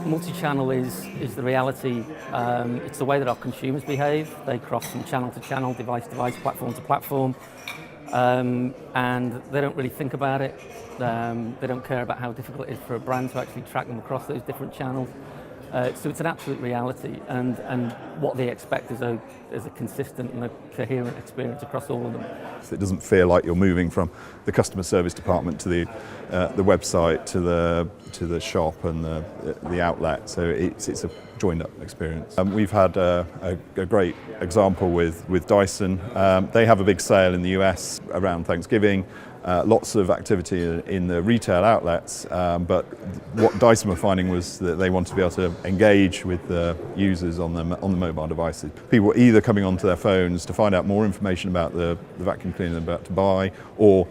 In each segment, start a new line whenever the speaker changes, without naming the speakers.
multi-channel is the reality. It's the way that our consumers behave. They cross from channel to channel, device to device, platform to platform, and they don't really think about it. They don't care about how difficult it is for a brand to actually track them across those different channels. So it's an absolute reality, and what they expect is a consistent and a coherent experience across all of them.
So it doesn't feel like you're moving from the customer service department to the website to the shop and the outlet. So it's a joined up experience. We've had a great example with Dyson. They have a big sale in the US around Thanksgiving. Lots of activity in the retail outlets, but what Dyson were finding was that they wanted to be able to engage with the users on the mobile devices. People were either coming onto their phones to find out more information about the vacuum cleaner they're about to buy, or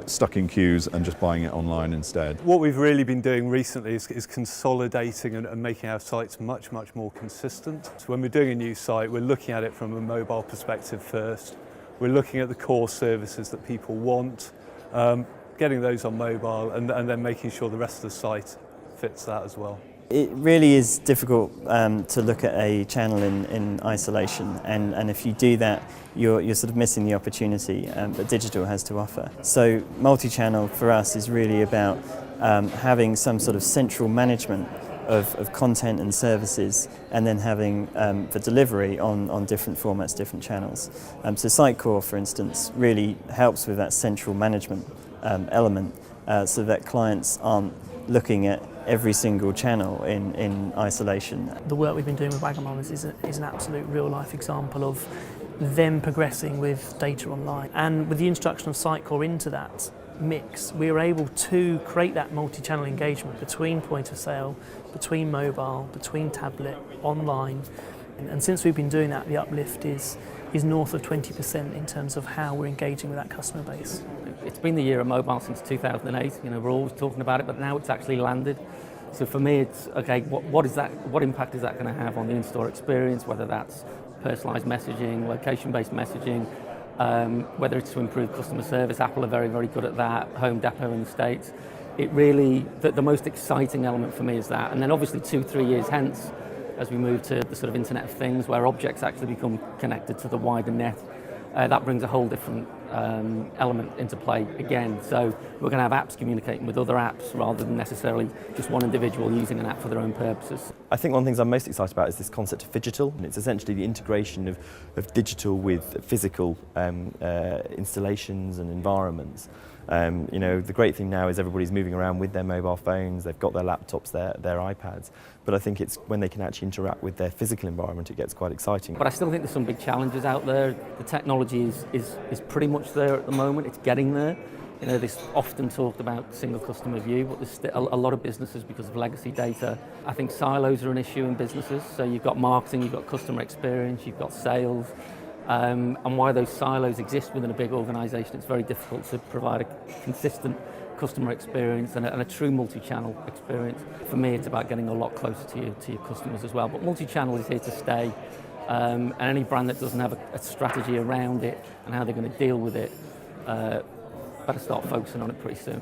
stuck in queues and just buying it online instead.
What we've really been doing recently is consolidating and making our sites much more consistent. So when we're doing a new site, we're looking at it from a mobile perspective first. We're looking at the core services that people want, getting those on mobile, and then making sure the rest of the site fits that as well.
It really is difficult to look at a channel in isolation, and if you do that, you're sort of missing the opportunity that digital has to offer. So multi-channel for us is really about having some sort of central management of content and services, and then having the delivery on different formats, different channels. So Sitecore, for instance, really helps with that central management element, so that clients aren't looking at every single channel in isolation.
The work we've been doing with Amaze is an absolute real-life example of them progressing with data online. And with the introduction of Sitecore into that mix, we were able to create that multi-channel engagement between point of sale, between mobile, between tablet, online. And since we've been doing that, the uplift is north of 20% in terms of how we're engaging with that customer base.
It's been the year of mobile since 2008. We're always talking about it, but now it's actually landed. So for me, it's okay. What impact is that going to have on the in-store experience? Whether that's personalised messaging, location-based messaging, whether it's to improve customer service. Apple are very good at that. Home Depot in the States. It really, the most exciting element for me is that. And then obviously 2-3 years hence, as we move to the sort of Internet of Things, where objects actually become connected to the wider net, that brings a whole different element into play again. So we're going to have apps communicating with other apps rather than necessarily just one individual using an app for their own purposes.
I think one of the things I'm most excited about is this concept of phygital, and it's essentially the integration of digital with physical installations and environments. The great thing now is everybody's moving around with their mobile phones, they've got their laptops, their iPads, but I think it's when they can actually interact with their physical environment it gets quite exciting.
But I still think there's some big challenges out there. The technology is pretty much there at the moment, it's getting there. This often talked about single customer view, but there's still a lot of businesses, because of legacy data. I think silos are an issue in businesses, so you've got marketing, you've got customer experience, you've got sales. And why those silos exist within a big organisation, it's very difficult to provide a consistent customer experience and a true multi-channel experience. For me, it's about getting a lot closer to your customers as well. But multi-channel is here to stay, and any brand that doesn't have a strategy around it and how they're going to deal with it, better start focusing on it pretty soon.